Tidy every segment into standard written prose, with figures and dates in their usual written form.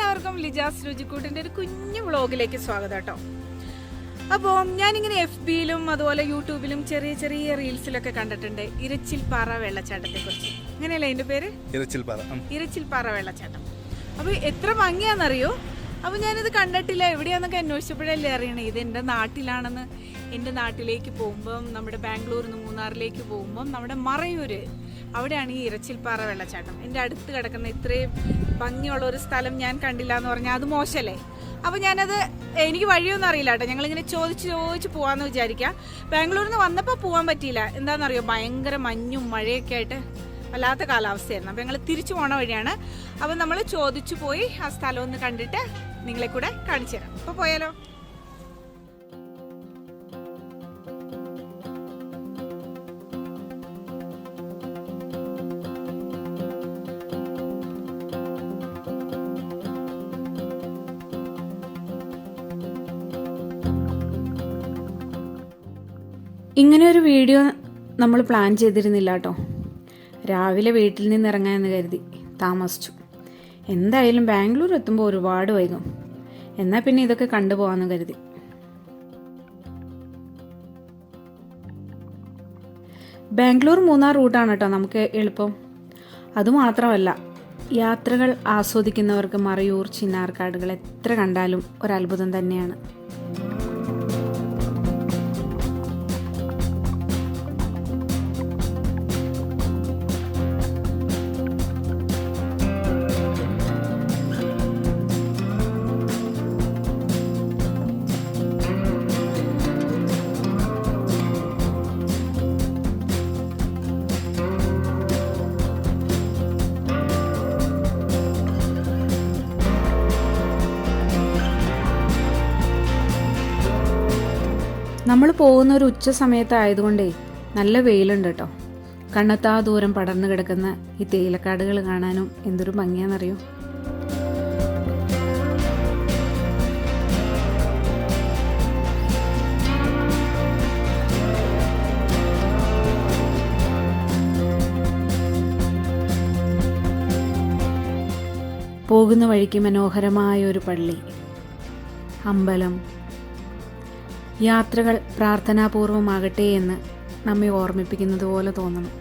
എല്ലാവർക്കും ലിജാസ് രുചിക്കൂട്ടിൻ്റെ ഒരു കുഞ്ഞു വ്ളോഗിലേക്ക് സ്വാഗതം കേട്ടോ. അപ്പോൾ ഞാനിങ്ങനെ FB-യിലും അതുപോലെ യൂട്യൂബിലും ചെറിയ ചെറിയ റീൽസിലൊക്കെ കണ്ടിട്ടുണ്ട് ഇരച്ചിൽപ്പാറ വെള്ളച്ചാട്ടത്തെക്കുറിച്ച്. അങ്ങനെയല്ലേ അതിൻ്റെ പേര്? ഇരച്ചിൽപ്പാറ വെള്ളച്ചാട്ടം. അപ്പോൾ എത്ര ഭംഗിയാണെന്നറിയോ? അപ്പോൾ ഞാനിത് കണ്ടിട്ടില്ല, എവിടെയാണെന്നൊക്കെ അന്വേഷിച്ചപ്പോഴല്ലേ അറിയണേ ഇത് എൻ്റെ നാട്ടിലാണെന്ന്. എൻ്റെ നാട്ടിലേക്ക് പോകുമ്പം, നമ്മുടെ ബാംഗ്ലൂരിൽ നിന്ന് മൂന്നാറിലേക്ക് പോകുമ്പം നമ്മുടെ മറയൂർ അവിടെയാണ് ഈ ഇരച്ചിൽപ്പാറ വെള്ളച്ചാട്ടം. എൻ്റെ അടുത്ത് കിടക്കുന്ന ഇത്രയും ഭംഗിയുള്ള ഒരു സ്ഥലം ഞാൻ കണ്ടില്ല എന്ന് പറഞ്ഞാൽ അത് മോശമല്ലേ? അപ്പോൾ ഞാനത് എനിക്ക് വഴിയൊന്നും അറിയില്ല കേട്ടോ. ഞങ്ങളിങ്ങനെ ചോദിച്ച് പോകാമെന്ന് വിചാരിക്കാം. ബാംഗ്ലൂരിൽ നിന്ന് വന്നപ്പോൾ പോകാൻ പറ്റിയില്ല. എന്താണെന്നറിയോ, ഭയങ്കര മഞ്ഞും മഴയൊക്കെ ആയിട്ട് വല്ലാത്ത കാലാവസ്ഥയായിരുന്നു. അപ്പോൾ ഞങ്ങൾ തിരിച്ചു പോണ വഴിയാണ്. അപ്പോൾ നമ്മൾ ചോദിച്ചു പോയി ആ സ്ഥലം ഒന്ന് കണ്ടിട്ട് നിങ്ങളെ കൂടെ കാണിച്ചു തരാം. അപ്പോൾ പോയാലോ? ഇങ്ങനെ ഒരു വീഡിയോ നമ്മൾ പ്ലാൻ ചെയ്തിരുന്നില്ല കേട്ടോ. രാവിലെ വീട്ടിൽ നിന്ന് ഇറങ്ങാമെന്ന് കരുതി താമസിച്ചു. എന്തായാലും ബാംഗ്ലൂർ എത്തുമ്പോൾ ഒരുപാട് വൈകും. എന്നാൽ പിന്നെ ഇതൊക്കെ കണ്ടുപോകാമെന്ന് കരുതി. ബാംഗ്ലൂർ മൂന്നാർ റൂട്ടാണ് കേട്ടോ നമുക്ക് എളുപ്പം. അതുമാത്രമല്ല, യാത്രകൾ ആസ്വദിക്കുന്നവർക്ക് മറയൂർ ചിന്നാർക്കാടുകൾ എത്ര കണ്ടാലും ഒരത്ഭുതം തന്നെയാണ്. നമ്മൾ പോകുന്ന ഒരു ഉച്ച സമയത്തായതുകൊണ്ടേ നല്ല വെയിലുണ്ട് കേട്ടോ. കണ്ണെത്താ ദൂരം പടർന്നു കിടക്കുന്ന ഈ തേയിലക്കാടുകൾ കാണാനും എന്തൊരു ഭംഗിയാണെന്നറിയോ. പോകുന്ന വഴിക്ക് മനോഹരമായ ഒരു പള്ളി, അമ്പലം. യാത്രകൾ പ്രാർത്ഥനാപൂർവമാകട്ടെ എന്ന് നമ്മെ ഓർമ്മിപ്പിക്കുന്നത് പോലെ തോന്നണം.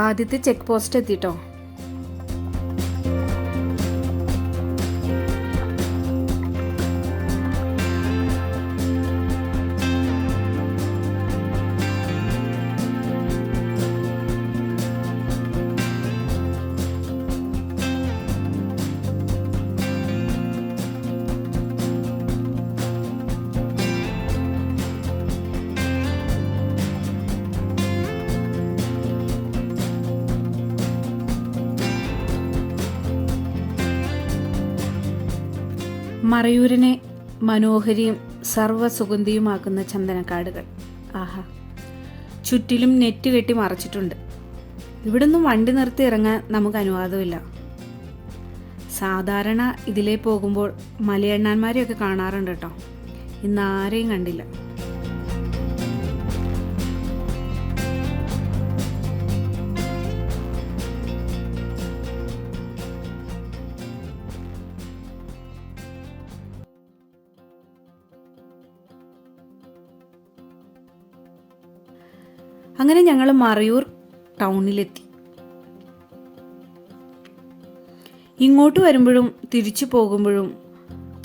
ആദ്യത്തെ ചെക്ക് പോസ്റ്റ് എത്തിട്ടോ. മറയൂരിനെ മനോഹരിയും സർവ്വസുഗന്ധിയുമാക്കുന്ന ചന്ദനക്കാടുകൾ. ആഹാ, ചുറ്റിലും നെറ്റ് കെട്ടി മറച്ചിട്ടുണ്ട്. ഇവിടുന്ന് വണ്ടി നിർത്തി ഇറങ്ങാൻ നമുക്ക് അനുവാദമില്ല. സാധാരണ ഇതിലേ പോകുമ്പോൾ മലയണ്ണാന്മാരെയൊക്കെ കാണാറുണ്ട് കേട്ടോ. ഇന്ന് ആരെയും കണ്ടില്ല. അങ്ങനെ ഞങ്ങൾ മറയൂർ ടൗണിലെത്തി. ഇങ്ങോട്ട് വരുമ്പോഴും തിരിച്ചു പോകുമ്പോഴും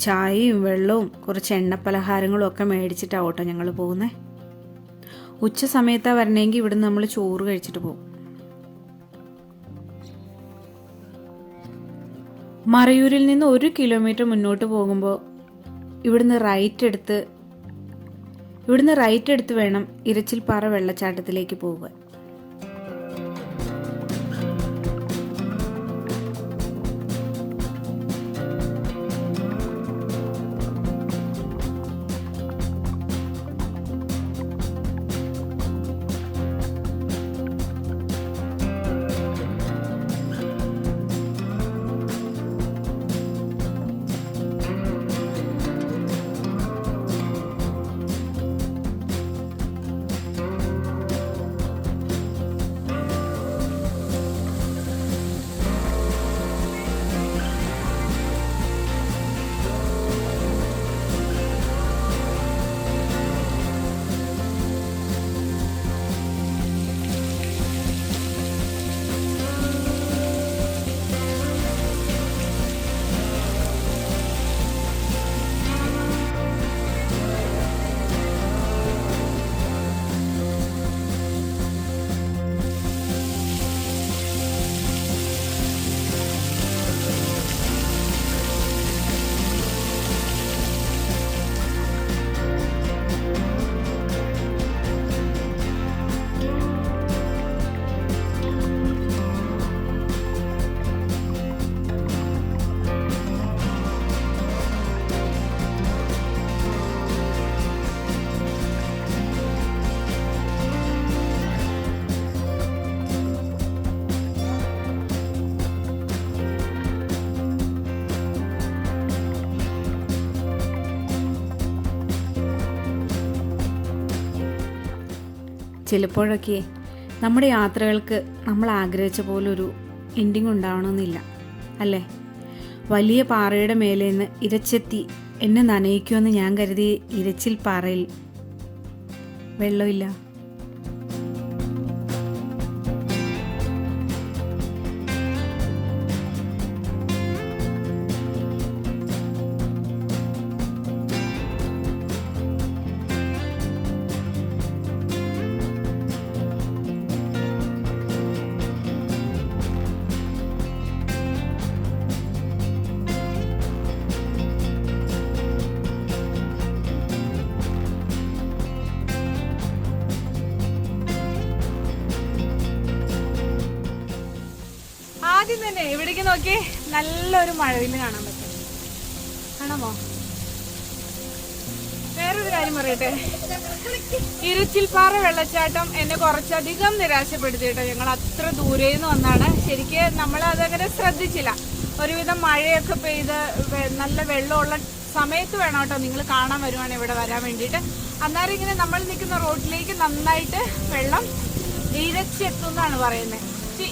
ചായയും വെള്ളവും കുറച്ച് എണ്ണപ്പലഹാരങ്ങളും ഒക്കെ മേടിച്ചിട്ടാണ് കേട്ടോ ഞങ്ങൾ പോകുന്നത്. ഉച്ച സമയത്താണ് വരണമെങ്കിൽ ഇവിടുന്ന് നമ്മൾ ചോറ് കഴിച്ചിട്ട് പോകും. മറയൂരിൽ നിന്ന് 1 കിലോമീറ്റർ മുന്നോട്ട് പോകുമ്പോൾ ഇവിടുന്ന് റൈറ്റ് എടുത്ത് വേണം ഇരച്ചിൽപ്പാറ വെള്ളച്ചാട്ടത്തിലേക്ക് പോകാൻ. ചിലപ്പോഴൊക്കെ നമ്മുടെ യാത്രകൾക്ക് നമ്മൾ ആഗ്രഹിച്ച പോലൊരു എൻഡിങ് ഉണ്ടാവണമെന്നില്ല അല്ലേ? വലിയ പാറയുടെ മേലെ നിന്ന് ഇരച്ചെത്തി എന്നെ നനയിക്കുമെന്ന് ഞാൻ കരുതി ഇരച്ചിൽ പാറയിൽ വെള്ളമില്ല. ആദ്യം തന്നെ ഇവിടേക്ക് നോക്കി നല്ലൊരു മഴവില്ല് കാണാൻ പറ്റും. കാണാമോ? വേറൊരു കാര്യം പറയട്ടെ, ഇരച്ചിൽപ്പാറ വെള്ളച്ചാട്ടം എന്നെ കുറച്ചധികം നിരാശപ്പെടുത്തിയിട്ടോ. ഞങ്ങൾ അത്ര ദൂരേന്ന് വന്നാണ്. ശരിക്കും നമ്മൾ അതങ്ങനെ ശ്രദ്ധിച്ചില്ല. ഒരുവിധം മഴയൊക്കെ പെയ്ത് നല്ല വെള്ളമുള്ള സമയത്ത് വേണം കേട്ടോ നിങ്ങൾ കാണാൻ വരുവാണ് ഇവിടെ വരാൻ വേണ്ടിയിട്ട്. അന്നേരം ഇങ്ങനെ നമ്മൾ നിൽക്കുന്ന റോഡിലേക്ക് നന്നായിട്ട് വെള്ളം ഇരച്ചെത്തുന്നാണ് പറയുന്നത്.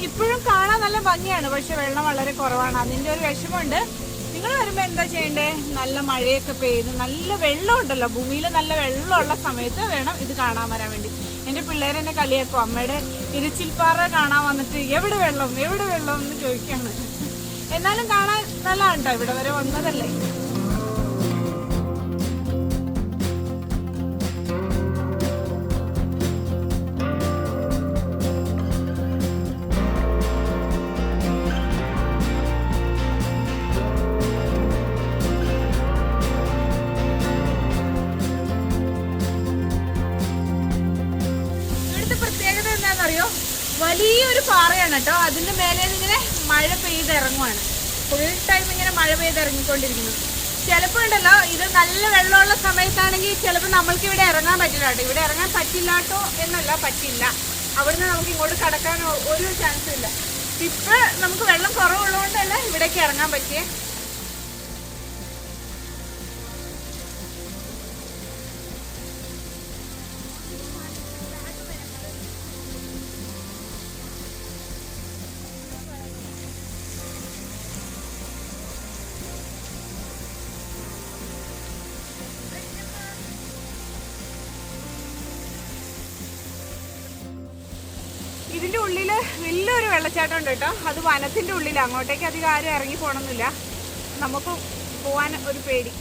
ഇപ്പോഴും കാണാൻ നല്ല ഭംഗിയാണ്, പക്ഷെ വെള്ളം വളരെ കുറവാണ്. അതിൻ്റെ ഒരു വിഷമമുണ്ട്. നിങ്ങൾ വരുമ്പോൾ എന്താ ചെയ്യണ്ടേ? നല്ല മഴയൊക്കെ പെയ്ത് നല്ല വെള്ളം ഉണ്ടല്ലോ, ഭൂമിയിൽ നല്ല വെള്ളമുള്ള സമയത്ത് വേണം ഇത് കാണാൻ വരാൻ വേണ്ടി. എൻ്റെ പിള്ളേരെന്നെ കളിയാക്കും, അമ്മയുടെ ഇരച്ചിൽപ്പാറ കാണാൻ വന്നിട്ട് എവിടെ വെള്ളം എന്ന് ചോദിക്കാണ്. എന്നാലും കാണാൻ നല്ലതാണ് കേട്ടോ, ഇവിടെ വരെ വന്നതല്ലേ. വലിയൊരു പാറയാണ് കേട്ടോ. അതിന്റെ മേലെ ഇങ്ങനെ മഴ പെയ്തിറങ്ങുവാണ്. ഫുൾ ടൈം ഇങ്ങനെ മഴ പെയ്തിറങ്ങിക്കൊണ്ടിരിക്കുന്നു. ചിലപ്പോൾ ഉണ്ടല്ലോ, ഇത് നല്ല വെള്ളമുള്ള സമയത്താണെങ്കിൽ ചിലപ്പോൾ നമ്മൾക്ക് ഇവിടെ ഇറങ്ങാൻ പറ്റില്ല കേട്ടോ. ഇവിടെ ഇറങ്ങാൻ പറ്റില്ലാട്ടോ എന്നല്ല, പറ്റില്ല. അവിടുന്ന് നമുക്ക് ഇങ്ങോട്ട് കടക്കാൻ ഒരു ചാൻസും ഇല്ല. ഇപ്പൊ നമുക്ക് വെള്ളം കുറവുള്ളതുകൊണ്ടല്ല ഇവിടേക്ക് ഇറങ്ങാൻ പറ്റിയേ. ഇതിന്റെ ഉള്ളില് വലിയൊരു വെള്ളച്ചാട്ടം ഉണ്ട് കേട്ടോ. അത് വനത്തിന്റെ ഉള്ളിൽ, അങ്ങോട്ടേക്ക് അധികം ആരും ഇറങ്ങി പോകണമെന്നില്ല. നമുക്ക് പോവാൻ ഒരു പേടി.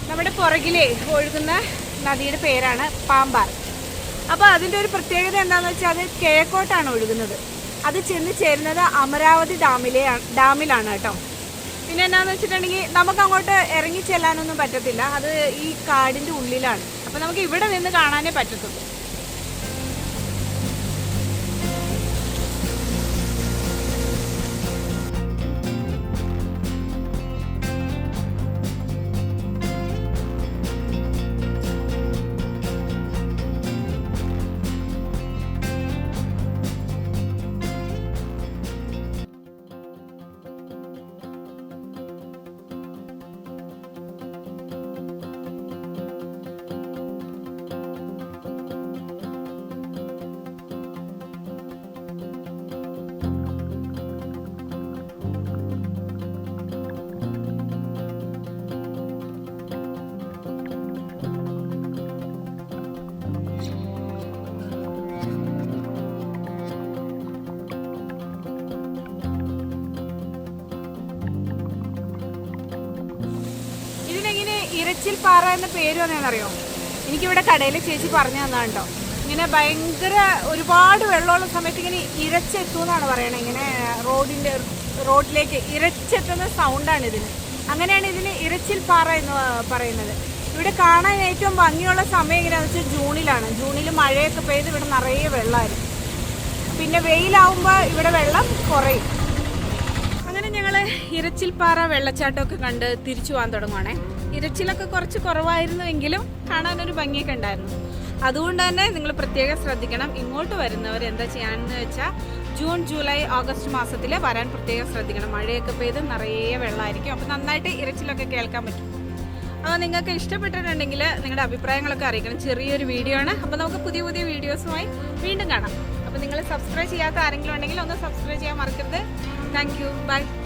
നമ്മുടെ പുറകിലേ ഒഴുകുന്ന നദിയുടെ പേരാണ് പാമ്പാർ. അപ്പോൾ അതിൻ്റെ ഒരു പ്രത്യേകത എന്താണെന്ന് വെച്ചാൽ അത് കിഴക്കോട്ടാണ് ഒഴുകുന്നത്. അത് ചെന്ന് ചേരുന്നത് അമരാവതി ഡാമിലാണ് കേട്ടോ. പിന്നെ എന്താണെന്ന് വെച്ചിട്ടുണ്ടെങ്കിൽ നമുക്ക് അങ്ങോട്ട് ഇറങ്ങി ചെല്ലാനൊന്നും പറ്റത്തില്ല. അത് ഈ കാടിൻ്റെ ഉള്ളിലാണ്. അപ്പോൾ നമുക്ക് ഇവിടെ നിന്ന് കാണാനേ പറ്റത്തുള്ളൂ. ഇരച്ചിൽ പാറ എന്ന പേര് വന്നതെന്നറിയോ? എനിക്കിവിടെ കടയിൽ ചേച്ചി പറഞ്ഞു തന്നാണ് കേട്ടോ. ഇങ്ങനെ ഭയങ്കര ഒരുപാട് വെള്ളമുള്ള സമയത്ത് ഇങ്ങനെ ഇരച്ചെത്തുമെന്നാണ് പറയണത്. ഇങ്ങനെ റോഡിലേക്ക് ഇരച്ചെത്തുന്ന സൗണ്ടാണ് ഇതിന്. അങ്ങനെയാണ് ഇതിന് ഇരച്ചിൽ പാറ എന്ന് പറയുന്നത്. ഇവിടെ കാണാൻ ഏറ്റവും ഭംഗിയുള്ള സമയം എങ്ങനെയാണെന്ന് വെച്ചാൽ ജൂണിലാണ്. ജൂണിൽ മഴയൊക്കെ പെയ്ത് ഇവിടെ നിറയെ വെള്ളമായിരുന്നു. പിന്നെ വെയിലാവുമ്പോൾ ഇവിടെ വെള്ളം കുറയും. അങ്ങനെ ഞങ്ങൾ ഇരച്ചിൽ പാറ വെള്ളച്ചാട്ടമൊക്കെ കണ്ട് തിരിച്ചു പോകാൻ തുടങ്ങുവാണേ. ഇരച്ചിലൊക്കെ കുറച്ച് കുറവായിരുന്നുവെങ്കിലും കാണാനൊരു ഭംഗിയൊക്കെ ഉണ്ടായിരുന്നു. അതുകൊണ്ട് തന്നെ നിങ്ങൾ പ്രത്യേകം ശ്രദ്ധിക്കണം. ഇങ്ങോട്ട് വരുന്നവർ എന്താ ചെയ്യാനെന്ന് വെച്ചാൽ ജൂൺ, ജൂലൈ, ഓഗസ്റ്റ് മാസത്തിൽ വരാൻ പ്രത്യേകം ശ്രദ്ധിക്കണം. മഴയൊക്കെ പെയ്ത് നിറയെ വെള്ളമായിരിക്കും. അപ്പോൾ നന്നായിട്ട് ഇരച്ചിലൊക്കെ കേൾക്കാൻ പറ്റും. അപ്പോൾ നിങ്ങൾക്ക് ഇഷ്ടപ്പെട്ടിട്ടുണ്ടെങ്കിൽ നിങ്ങളുടെ അഭിപ്രായങ്ങളൊക്കെ അറിയിക്കണം. ചെറിയൊരു വീഡിയോ ആണ്. അപ്പോൾ നമുക്ക് പുതിയ പുതിയ വീഡിയോസുമായി വീണ്ടും കാണാം. അപ്പോൾ നിങ്ങൾ സബ്സ്ക്രൈബ് ചെയ്യാത്ത ആരെങ്കിലും ഉണ്ടെങ്കിൽ ഒന്ന് സബ്സ്ക്രൈബ് ചെയ്യാൻ മറക്കരുത്. Thank you. ബൈ.